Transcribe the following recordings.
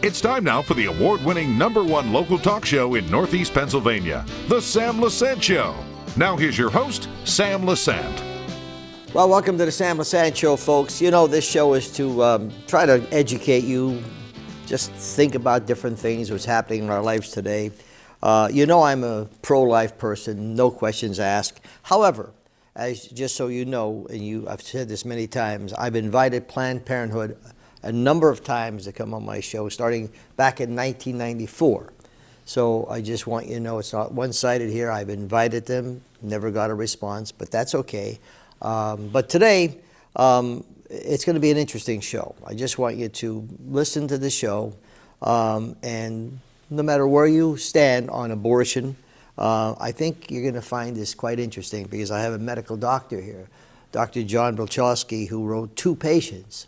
It's time now for the award-winning #1 local talk show in Northeast Pennsylvania, The Sam Lesante Show. Now here's your host, Sam Lesante. Well, welcome to the Sam Lesante Show, folks. You know, this show is to try to educate you, just think about different things, what's happening in our lives today. You know I'm a pro-life person, no questions asked. However, just so you know, and I've said this many times, I've invited Planned Parenthood a number of times to come on my show, starting back in 1994. So I just want you to know it's not one-sided here. I've invited them, never got a response, but that's okay. But today, it's going to be an interesting show. I just want you to listen to the show, and no matter where you stand on abortion, I think you're going to find this quite interesting because I have a medical doctor here, Dr. John Bruchalski, who wrote Two Patients.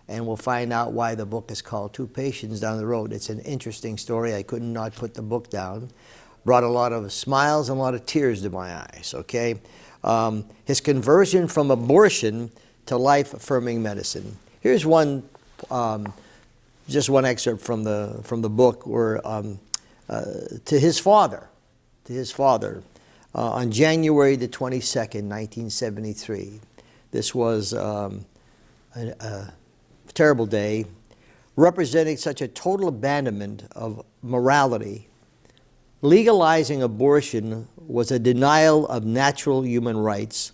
And we'll find out why the book is called Two Patients down the road. It's an interesting story. I could not put the book down. Brought a lot of smiles and a lot of tears to my eyes, okay? His conversion from abortion to life-affirming medicine. Here's one, just one excerpt from the book where, to his father, on January the 22nd, 1973. This was a terrible day, representing such a total abandonment of morality. Legalizing abortion was a denial of natural human rights,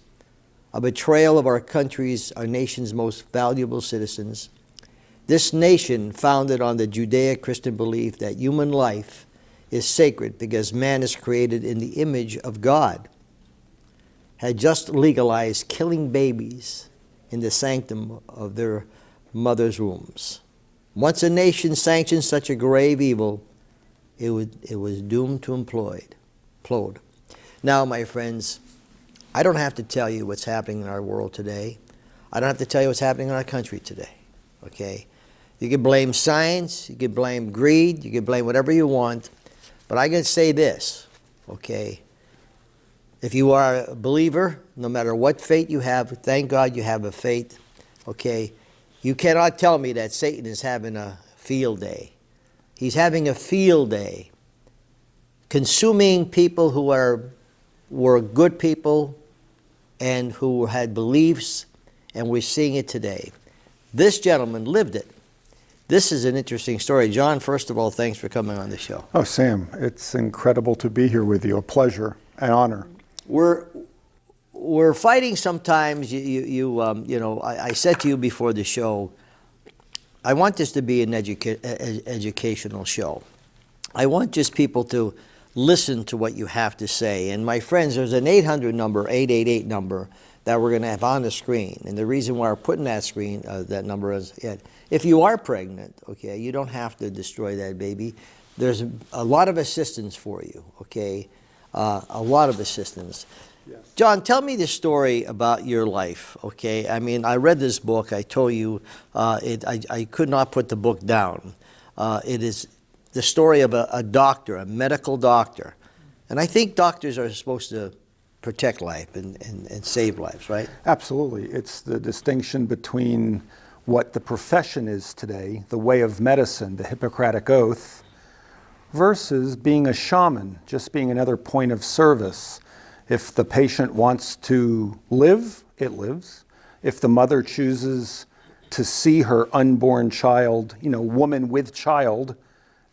a betrayal of our nation's most valuable citizens. This nation, founded on the Judeo-Christian belief that human life is sacred because man is created in the image of God, had just legalized killing babies in the sanctum of their mother's wombs. Once a nation sanctioned such a grave evil, it was doomed to implode. Now, my friends, I don't have to tell you what's happening in our world today. I don't have to tell you what's happening in our country today, okay? You can blame science, you can blame greed, you can blame whatever you want, but I can say this, okay? If you are a believer, no matter what faith you have, thank God you have a faith, okay? You cannot tell me that Satan is having a field day. He's having a field day, consuming people who were good people and who had beliefs, and we're seeing it today. This gentleman lived it. This is an interesting story. John, first of all, thanks for coming on the show. Oh, Sam, it's incredible to be here with you. A pleasure, an honor. We're fighting sometimes. You know, I said to you before the show, I want this to be an educational show. I want just people to listen to what you have to say. And my friends, there's an 800 number, 888 number that we're going to have on the screen. And the reason why we're putting that number is, if you are pregnant, okay, you don't have to destroy that baby. There's a lot of assistance for you, okay, a lot of assistance. Yes. John, tell me the story about your life, okay? I mean, I read this book. I told you I could not put the book down. It is the story of a doctor, a medical doctor. And I think doctors are supposed to protect life and save lives, right? Absolutely. It's the distinction between what the profession is today, the way of medicine, the Hippocratic Oath, versus being a shaman, just being another point of service. If the patient wants to live, it lives. If the mother chooses to see her unborn child, woman with child,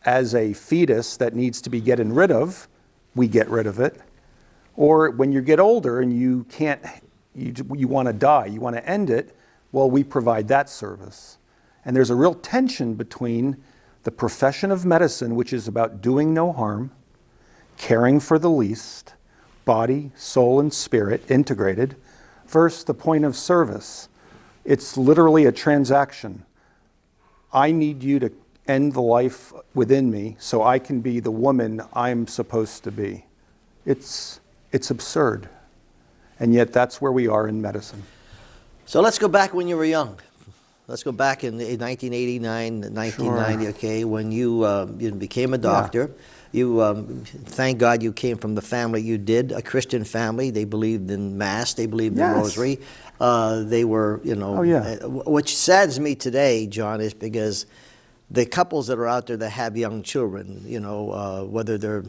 as a fetus that needs to be getting rid of, we get rid of it. Or when you get older and you want to die, you want to end it, well, we provide that service. And there's a real tension between the profession of medicine, which is about doing no harm, caring for the least, body, soul, and spirit integrated, versus the point of service. It's literally a transaction. I need you to end the life within me so I can be the woman I'm supposed to be. It's absurd. And yet that's where we are in medicine. So let's go back when you were young. Let's go back in 1989, 1990, sure. Okay, when you became a doctor. Thank God you came from the family you did, a Christian family. They believed in Mass, they believed in Rosary. They were, which saddens me today, John, is because the couples that are out there that have young children, whether they're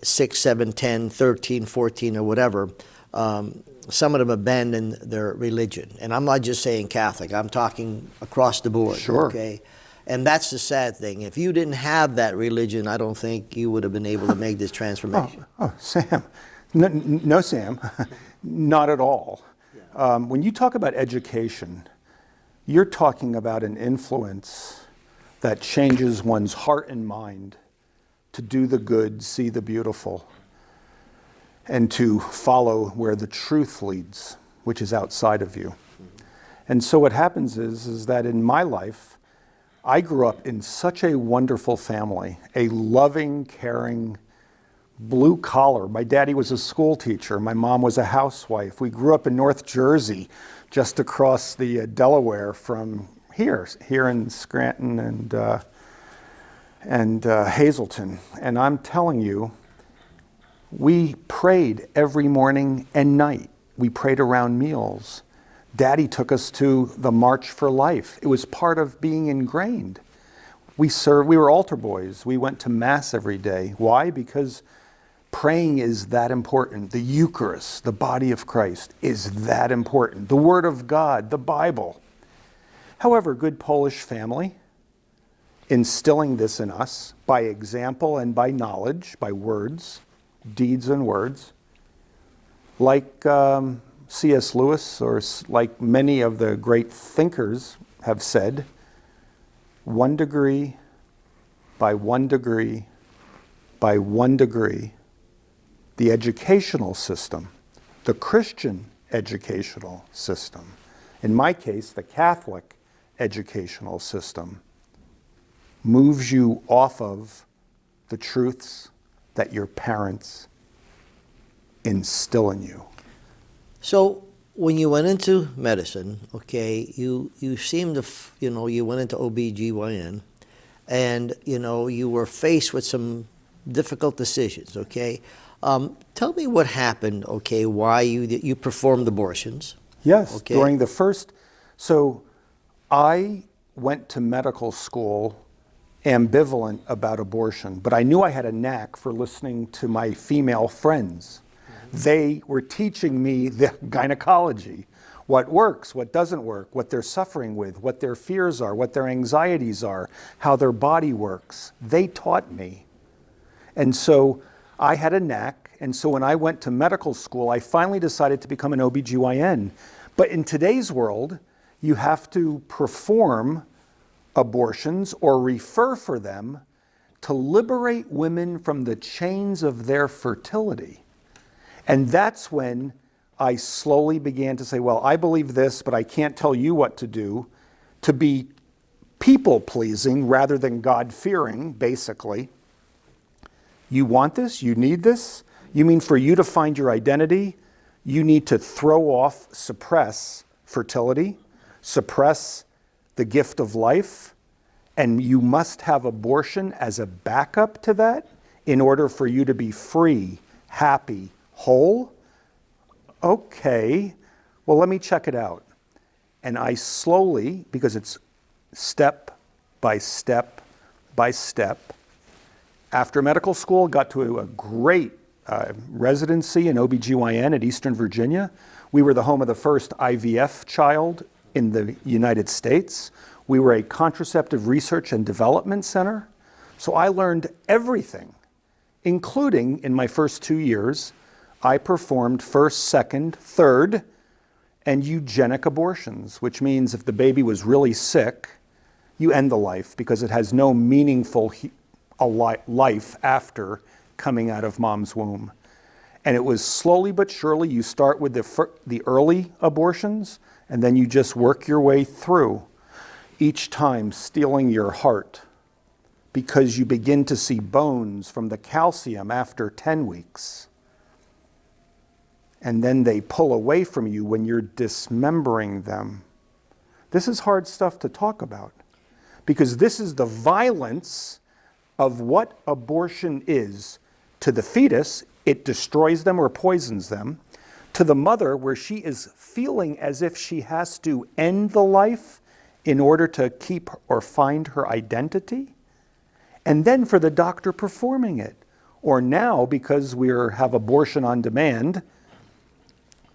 6, 7, 10, 13, 14, or whatever, some of them abandon their religion. And I'm not just saying Catholic, I'm talking across the board. Sure. Okay? And that's the sad thing. If you didn't have that religion, I don't think you would have been able to make this transformation. Sam. No, Sam. Not at all. When you talk about education, you're talking about an influence that changes one's heart and mind to do the good, see the beautiful, and to follow where the truth leads, which is outside of you. And so what happens is that in my life, I grew up in such a wonderful family, a loving, caring, blue collar. My daddy was a school teacher. My mom was a housewife. We grew up in North Jersey, just across the Delaware from here in Scranton and Hazleton. And I'm telling you, we prayed every morning and night. We prayed around meals. Daddy took us to the March for Life. It was part of being ingrained. We were altar boys. We went to Mass every day. Why? Because praying is that important. The Eucharist, the body of Christ, is that important. The Word of God, the Bible. However, good Polish family, instilling this in us by example and by knowledge, by words, deeds and words, like C.S. Lewis, or like many of the great thinkers have said, 1 degree by 1 degree by 1 degree, the educational system, the Christian educational system, in my case, the Catholic educational system, moves you off of the truths that your parents instill in you. So when you went into medicine, okay, you seemed to, you went into OB/GYN, and, you were faced with some difficult decisions, okay? Tell me what happened, okay, why you performed abortions. Yes, okay? During the first, so I went to medical school ambivalent about abortion, but I knew I had a knack for listening to my female friends. They were teaching me the gynecology, what works, what doesn't work, what they're suffering with, what their fears are, what their anxieties are, how their body works. They taught me. And so I had a knack, and so when I went to medical school, I finally decided to become an OB/GYN. But in today's world, you have to perform abortions or refer for them to liberate women from the chains of their fertility. And that's when I slowly began to say, well, I believe this, but I can't tell you what to do, to be people-pleasing rather than God-fearing, basically. You want this? You need this? You mean for you to find your identity, you need to throw off, suppress fertility, suppress the gift of life, and you must have abortion as a backup to that in order for you to be free, happy, whole? Okay, well, let me check it out. And I slowly, because it's step by step by step, after medical school, got to a great residency in OB/GYN at Eastern Virginia. We were the home of the first IVF child in the United States. We were a contraceptive research and development center. So I learned everything, including in my first 2 years, I performed first, second, third, and eugenic abortions, which means if the baby was really sick, you end the life because it has no meaningful life after coming out of mom's womb. And it was slowly but surely, you start with the early abortions, and then you just work your way through, each time stealing your heart, because you begin to see bones from the calcium after 10 weeks. And then they pull away from you when you're dismembering them. This is hard stuff to talk about, because this is the violence of what abortion is to the fetus, it destroys them or poisons them, to the mother, where she is feeling as if she has to end the life in order to keep or find her identity, and then for the doctor performing it. Or now, because we have abortion on demand,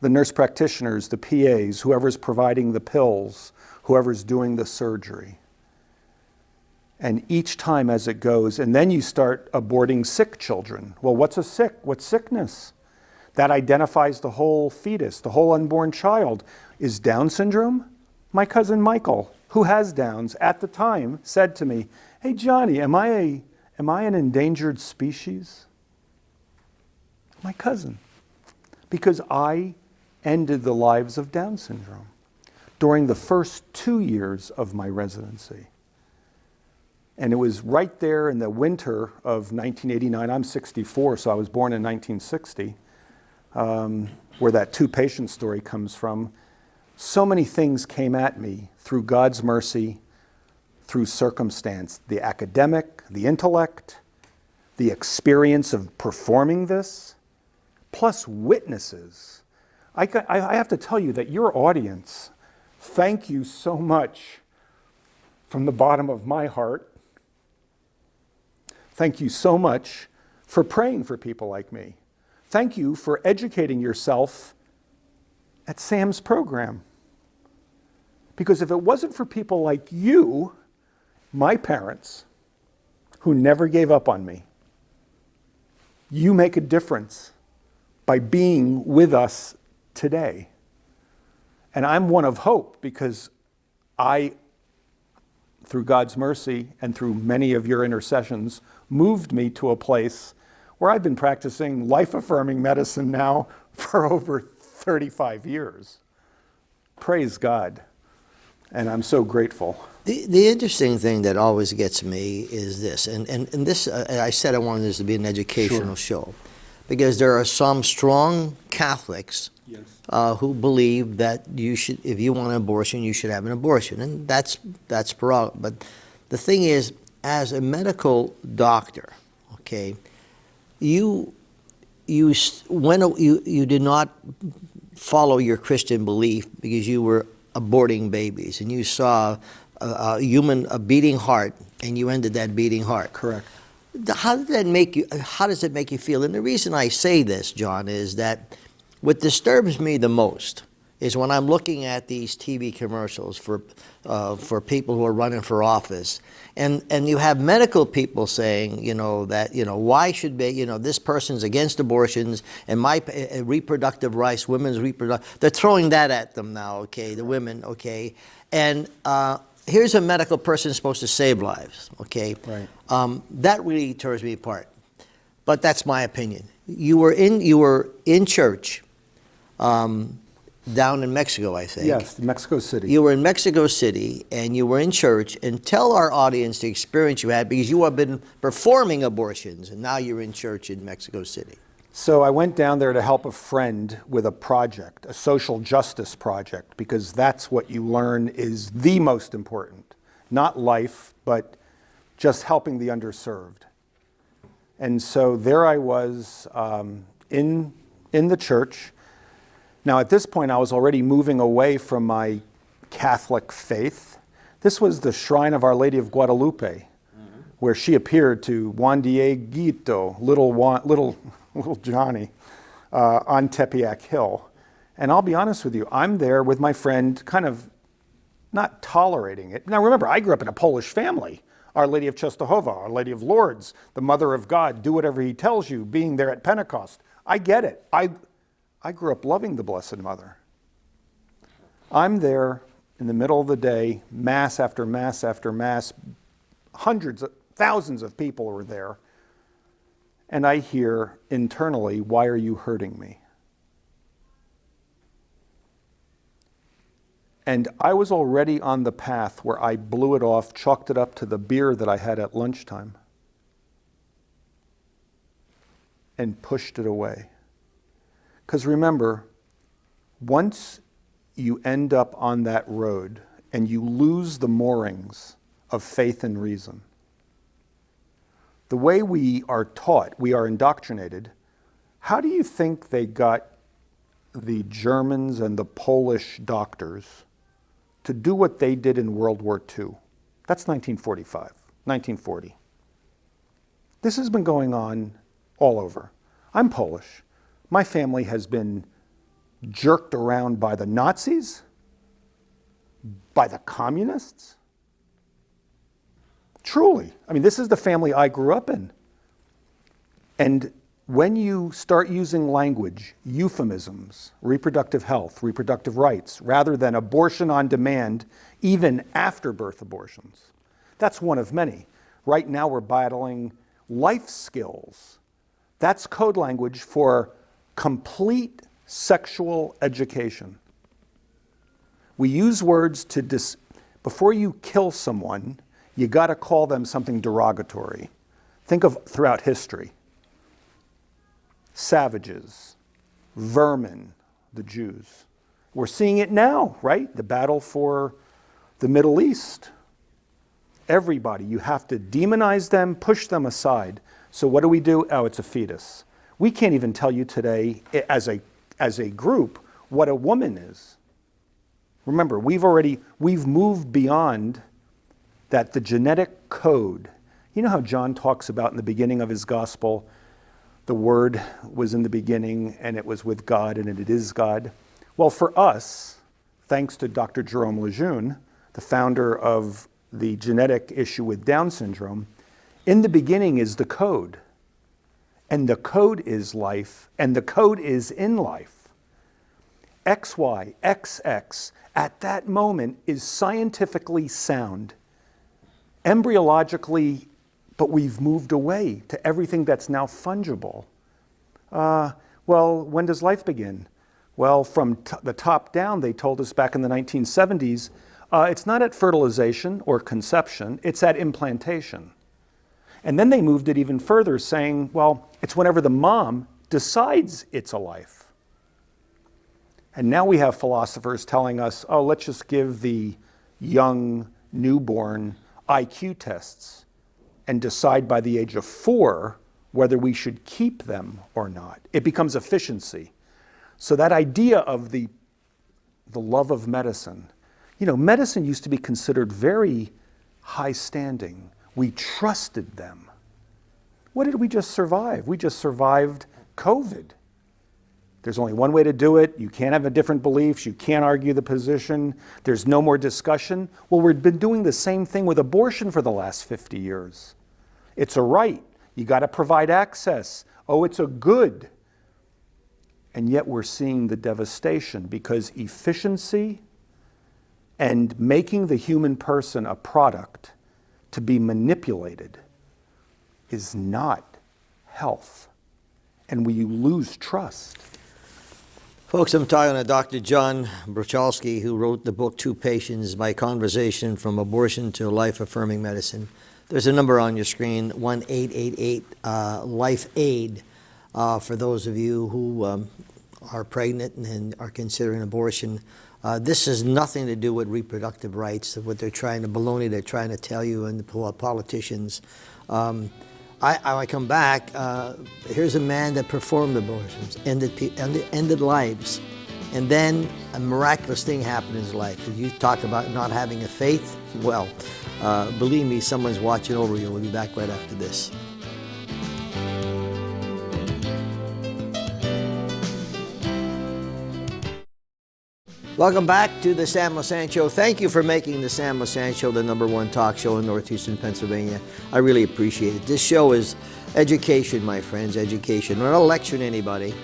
the nurse practitioners, the PAs, whoever's providing the pills, whoever's doing the surgery. And each time as it goes, and then you start aborting sick children. Well, what's sickness? That identifies the whole fetus, the whole unborn child. Is Down syndrome? My cousin Michael, who has Downs, at the time said to me, "Hey Johnny, am I an endangered species?" My cousin. Because I ended the lives of Down syndrome during the first 2 years of my residency. And it was right there in the winter of 1989. I'm 64, so I was born in 1960, where that two-patient story comes from. So many things came at me through God's mercy, through circumstance, the academic, the intellect, the experience of performing this, plus witnesses. I have to tell you that your audience, thank you so much from the bottom of my heart. Thank you so much for praying for people like me. Thank you for educating yourself at Sam's program. Because if it wasn't for people like you, my parents, who never gave up on me, you make a difference by being with us today. And I'm one of hope because I, through God's mercy and through many of your intercessions, moved me to a place where I've been practicing life-affirming medicine now for over 35 years. Praise God. And I'm so grateful. The interesting thing that always gets me is this, and this, I said I wanted this to be an educational show, because there are some strong Catholics who believe that you should, if you want an abortion, you should have an abortion, and that's prerogative. But the thing is, as a medical doctor, okay, you did not follow your Christian belief because you were aborting babies, and you saw a beating heart, and you ended that beating heart. Correct. How does it make you feel? And the reason I say this, John, is that what disturbs me the most is when I'm looking at these TV commercials for people who are running for office, and you have medical people saying, that, why should be, this person's against abortions and my reproductive rights, women's reproductive, they're throwing that at them now, okay, the women, okay, and here's a medical person supposed to save lives, okay, right. That really tears me apart, but that's my opinion. You were in church. Down in Mexico, I think. Yes, Mexico City. You were in Mexico City, and you were in church, and tell our audience the experience you had, because you have been performing abortions, and now you're in church in Mexico City. So I went down there to help a friend with a project, a social justice project, because that's what you learn is the most important. Not life, but just helping the underserved. And so there I was in the church. Now, at this point, I was already moving away from my Catholic faith. This was the shrine of Our Lady of Guadalupe, where she appeared to Juan Dieguito, little Johnny, on Tepeyac Hill. And I'll be honest with you, I'm there with my friend, kind of not tolerating it. Now, remember, I grew up in a Polish family. Our Lady of Częstochowa, Our Lady of Lourdes, the Mother of God, do whatever he tells you, being there at Pentecost. I get it. I grew up loving the Blessed Mother. I'm there in the middle of the day, mass after mass after mass, thousands of people were there, and I hear internally, "Why are you hurting me?" And I was already on the path where I blew it off, chalked it up to the beer that I had at lunchtime, and pushed it away. Because remember, once you end up on that road and you lose the moorings of faith and reason, the way we are taught, we are indoctrinated. How do you think they got the Germans and the Polish doctors to do what they did in World War II? That's 1945, 1940. This has been going on all over. I'm Polish. My family has been jerked around by the Nazis, by the communists. Truly. I mean, this is the family I grew up in. And when you start using language, euphemisms, reproductive health, reproductive rights, rather than abortion on demand, even after birth abortions, that's one of many. Right now we're battling life skills. That's code language for complete sexual education. We use words to before you kill someone, you got to call them something derogatory. Think of throughout history. Savages, vermin, the Jews. We're seeing it now, right? The battle for the Middle East. Everybody, you have to demonize them, push them aside. So what do? Oh, it's a fetus. We can't even tell you today, as a group, what a woman is. Remember, we've moved beyond that, the genetic code. You know how John talks about in the beginning of his gospel, the Word was in the beginning, and it was with God, and it is God. Well, for us, thanks to Dr. Jerome Lejeune, the founder of the genetic issue with Down syndrome, in the beginning is the code. And the code is life, and the code is in life. XY, XX, at that moment is scientifically sound, embryologically, but we've moved away to everything that's now fungible. Well, when does life begin? Well, from the top down, they told us back in the 1970s, it's not at fertilization or conception, it's at implantation. And then they moved it even further, saying, well, it's whenever the mom decides it's a life. And now we have philosophers telling us, oh, let's just give the young newborn IQ tests and decide by the age of 4 whether we should keep them or not. It becomes efficiency. So that idea of the love of medicine, medicine used to be considered very high standing. We trusted them. What did we just survive? We just survived COVID. There's only one way to do it. You can't have different beliefs. You can't argue the position. There's no more discussion. Well, we've been doing the same thing with abortion for the last 50 years. It's a right. You got to provide access. Oh, it's a good. And yet we're seeing the devastation because efficiency and making the human person a product to be manipulated is not health. And we lose trust. Folks, I'm talking to Dr. John Bruchalski, who wrote the book, Two Patients, My Conversation from Abortion to Life-Affirming Medicine. There's a number on your screen, 1-888-LIFE-AID, for those of you who are pregnant and are considering abortion. This has nothing to do with reproductive rights, what they're trying to, baloney they're trying to tell you, and the politicians. I come back, here's a man that performed abortions, ended lives, and then a miraculous thing happened in his life. You talk about not having a faith, well, believe me, someone's watching over you. We'll be back right after this. Welcome back to the Sam Lesante Show. Thank you for making the Sam Lesante Show the #1 talk show in northeastern Pennsylvania. I really appreciate it. This show is education, my friends, education. We're not lecturing anybody.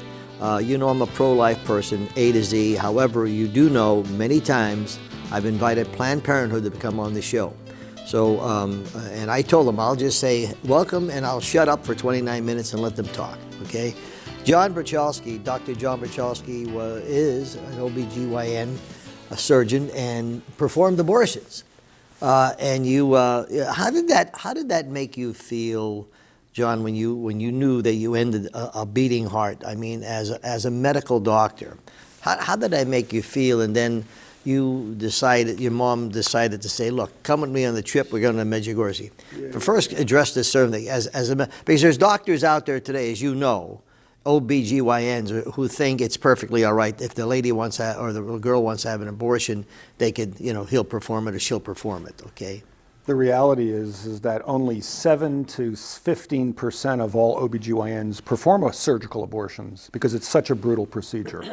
You know I'm a pro-life person, A to Z. However, you do know many times I've invited Planned Parenthood to come on the show. So, and I told them, I'll just say welcome and I'll shut up for 29 minutes and let them talk, okay? John Bruchalski, Dr. John Bruchalski is an OBGYN, a surgeon, and performed abortions. And you, how did that make you feel, John, when you knew that you ended a beating heart? I mean, as a medical doctor, how did that make you feel? And then, your mom decided to say, look, come with me on the trip, we're going to Medjugorje. But first address this certainly because there's doctors out there today, as you know, OB/GYNs who think it's perfectly all right if the lady wants to, or the little girl wants to have an abortion, they could, he'll perform it or she'll perform it, okay? The reality is that only 7 to 15% of all OB/GYNs perform surgical abortions because it's such a brutal procedure.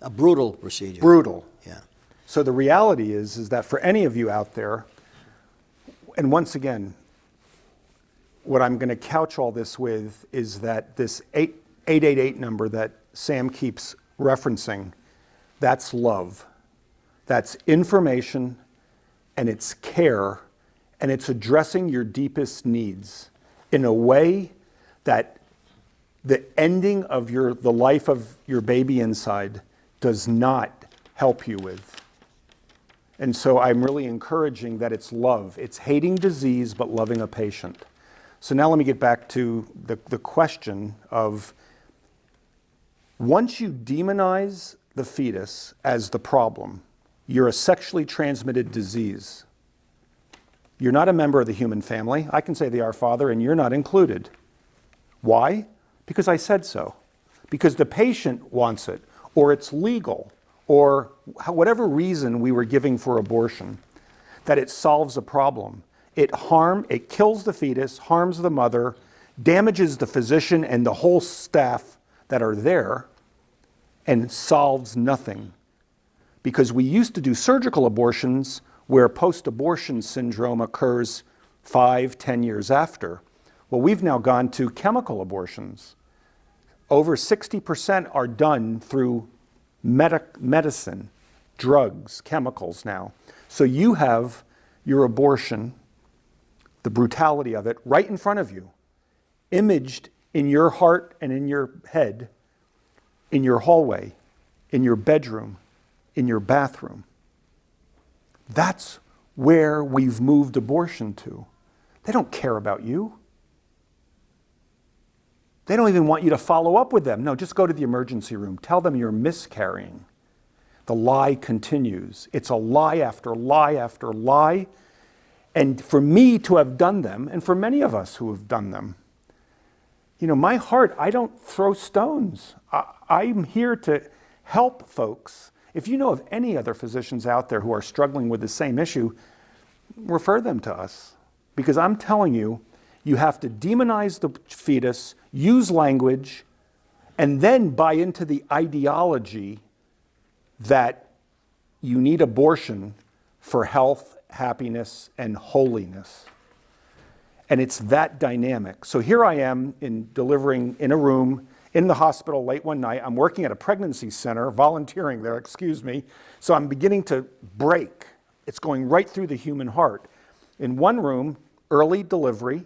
A brutal procedure. Brutal. Yeah. So the reality is that for any of you out there, and once again, what I'm going to couch all this with is that this 888 number that Sam keeps referencing, that's love. That's information, and it's care, and it's addressing your deepest needs in a way that the ending of the life of your baby inside does not help you with. And so I'm really encouraging that it's love. It's hating disease, but loving a patient. So now let me get back to the question of, once you demonize the fetus as the problem, you're a sexually transmitted disease. You're not a member of the human family. I can say they are Father, and you're not included. Why? Because I said so. Because the patient wants it, or it's legal, or whatever reason we were giving for abortion, that it solves a problem. It kills the fetus, harms the mother, damages the physician and the whole staff that are there, and solves nothing. Because we used to do surgical abortions where post-abortion syndrome occurs 5, 10 years after. Well, we've now gone to chemical abortions. Over 60% are done through medicine, drugs, chemicals now. So you have your abortion, the brutality of it, right in front of you, imaged in your heart and in your head, in your hallway, in your bedroom, in your bathroom. That's where we've moved abortion to. They don't care about you. They don't even want you to follow up with them. No, just go to the emergency room. Tell them you're miscarrying. The lie continues. It's a lie after lie after lie. And for me to have done them, and for many of us who have done them, my heart, I don't throw stones. I'm here to help folks. If you know of any other physicians out there who are struggling with the same issue, refer them to us. Because I'm telling you, you have to demonize the fetus, use language, and then buy into the ideology that you need abortion for health, happiness, and holiness. And it's that dynamic. So here I am delivering in a room in the hospital late one night. I'm working at a pregnancy center, volunteering there, excuse me. So I'm beginning to break. It's going right through the human heart. In one room, early delivery,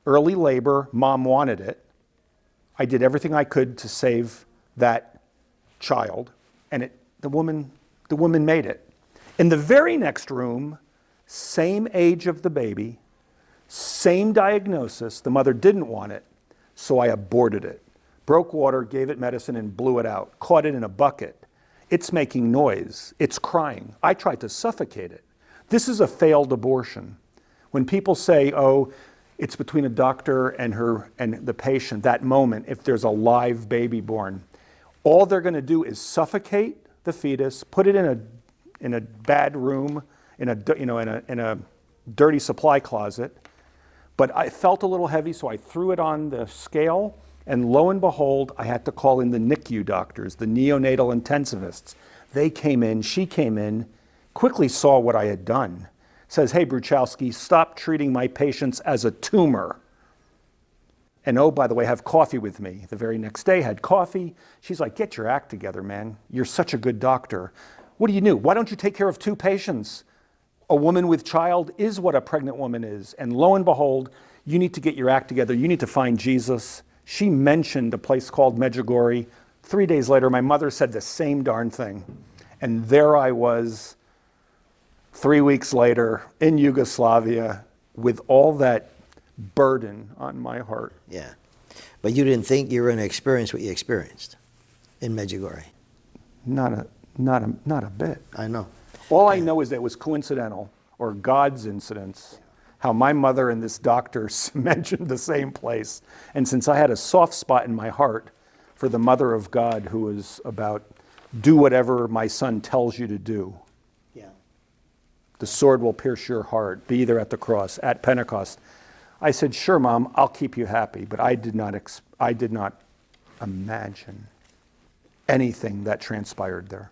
early labor, mom wanted it. I did everything I could to save that child, and the woman made it. In the very next room, same age of the baby, same diagnosis, the mother didn't want it, so I aborted it. Broke water, gave it medicine, and blew it out. Caught it in a bucket. It's making noise. It's crying. I tried to suffocate it. This is a failed abortion. When people say, oh, it's between a doctor and the patient, that moment, if there's a live baby born, all they're going to do is suffocate the fetus, put it in a bad room, in a dirty supply closet. But I felt a little heavy, so I threw it on the scale, and lo and behold, I had to call in the NICU doctors, the neonatal intensivists. They came in, she came in, quickly saw what I had done. Says, hey, Bruchalski, stop treating my patients as a tumor. And oh, by the way, have coffee with me. The very next day, had coffee. She's like, get your act together, man. You're such a good doctor. What do you do? Why don't you take care of 2 patients? A woman with child is what a pregnant woman is. And lo and behold, you need to get your act together. You need to find Jesus. She mentioned a place called Medjugorje. 3 days later, my mother said the same darn thing. And there I was, 3 weeks later, in Yugoslavia, with all that burden on my heart. Yeah. But you didn't think you were going to experience what you experienced in Medjugorje? Not a bit. I know. All I know is that it was coincidental, or God's incidence, how my mother and this doctor mentioned the same place. And since I had a soft spot in my heart for the Mother of God, who was about, do whatever my son tells you to do. Yeah. The sword will pierce your heart. Be there at the cross, at Pentecost. I said, sure, Mom, I'll keep you happy. But I did not imagine anything that transpired there.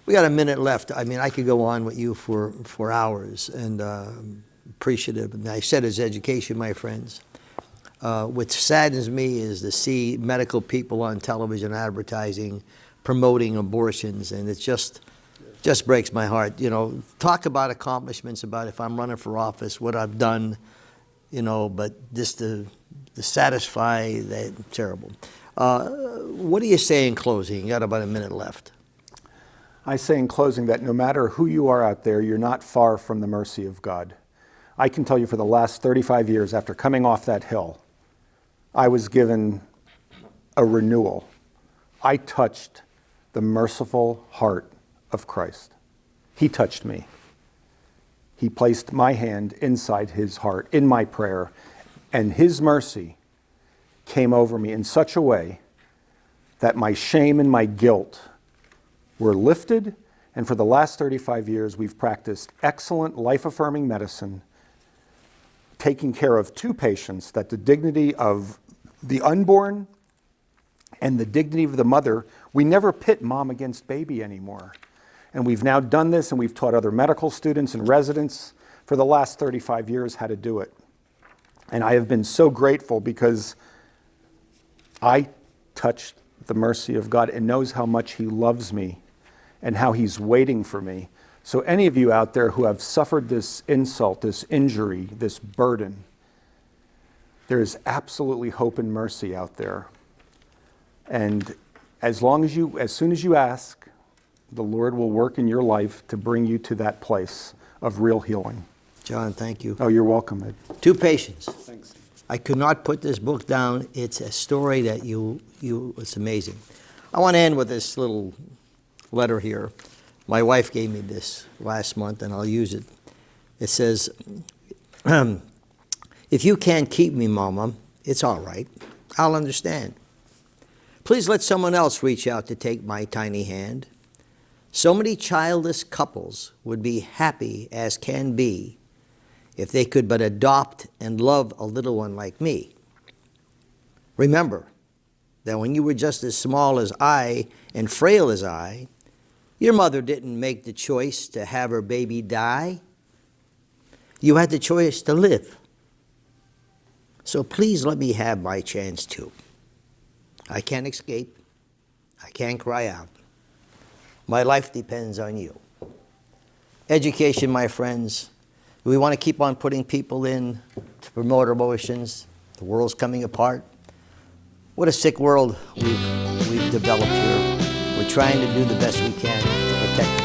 We got a minute left. I mean, I could go on with you for hours, and appreciative. And I said it's education, my friends. What saddens me is to see medical people on television advertising, promoting abortions, and it just breaks my heart. You know, talk about accomplishments, about if I'm running for office, what I've done, you know, but just to satisfy that, terrible. What do you say in closing? You got about a minute left. I say in closing that no matter who you are out there, you're not far from the mercy of God. I can tell you for the last 35 years after coming off that hill, I was given a renewal. I touched the merciful heart of Christ. He touched me. He placed my hand inside his heart in my prayer, and his mercy came over me in such a way that my shame and my guilt were lifted, and for the last 35 years, we've practiced excellent life-affirming medicine, taking care of two patients, that the dignity of the unborn and the dignity of the mother, we never pit mom against baby anymore. And we've now done this, and we've taught other medical students and residents for the last 35 years how to do it. And I have been so grateful because I touched the mercy of God and knows how much he loves me and how he's waiting for me. So any of you out there who have suffered this insult, this injury, this burden, there is absolutely hope and mercy out there. And as soon as you ask, the Lord will work in your life to bring you to that place of real healing. John, thank you. Oh, you're welcome, Ed. Two patients. Thanks. I could not put this book down. It's a story that it's amazing. I want to end with this little letter here. My wife gave me this last month, and I'll use it. It says, if you can't keep me, Mama, it's all right. I'll understand. Please let someone else reach out to take my tiny hand. So many childless couples would be happy as can be if they could but adopt and love a little one like me. Remember that when you were just as small as I and frail as I, your mother didn't make the choice to have her baby die. You had the choice to live. So please let me have my chance too. I can't escape. I can't cry out. My life depends on you. Education, my friends. We want to keep on putting people in to promote abortions. The world's coming apart. What a sick world we've developed here. We're trying to do the best we can to protect